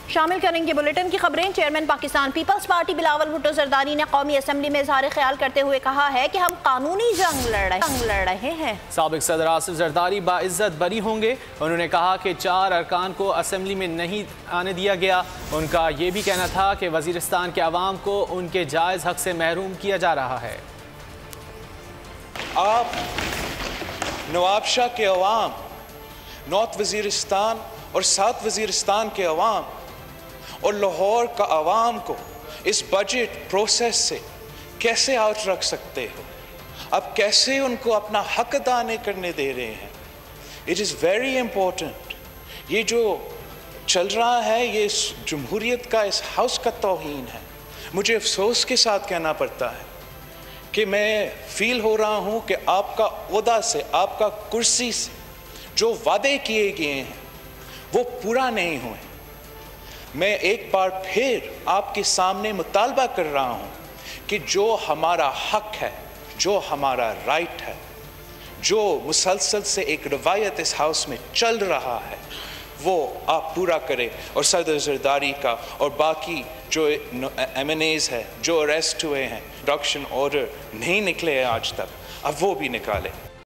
शामिल करेंगे बुलेटिन की खबरें। Chairman Pakistan people's party Bilawal Bhutto Zardari ने कौमी असम्बली में इजहार ख्याल करते हुए कहा है कि हम कानूनी जंग लड़ रहे हैं। साबिक सदर आसिफ जरदारी बाइज्जत बरी होंगे। उन्होंने कहा कि 4 अरकान को असम्बली में नहीं आने दिया गया। उनका ये भी कहना था कि वजीरिस्तान के अवाम को उनके जायज़ हक से महरूम किया जा रहा है। आप नवाबशाह के अवाम, नॉर्थ वजीरिस्तान और साउथ वजीरिस्तान के अवाम और लाहौर का अवाम को इस बजट प्रोसेस से कैसे आउट रख सकते हो? अब कैसे उनको अपना हक अदा नहीं करने दे रहे हैं? It is very important. ये जो चल रहा है ये जमहूरियत का, इस हाउस का तौहीन है। मुझे अफसोस के साथ कहना पड़ता है कि मैं फील हो रहा हूँ कि आपका ओहदा से, आपका कुर्सी से जो वादे किए गए हैं वो पूरा नहीं हुए। मैं एक बार फिर आपके सामने मुतालबा कर रहा हूँ कि जो हमारा हक है, जो हमारा राइट है, जो मुसलसल से एक रवायत इस हाउस में चल रहा है, वो आप पूरा करें। और सदर जरदारी का और बाकी जो MNAs है जो अरेस्ट हुए हैं, प्रोडक्शन ऑर्डर नहीं निकले हैं आज तक, अब वो भी निकालें।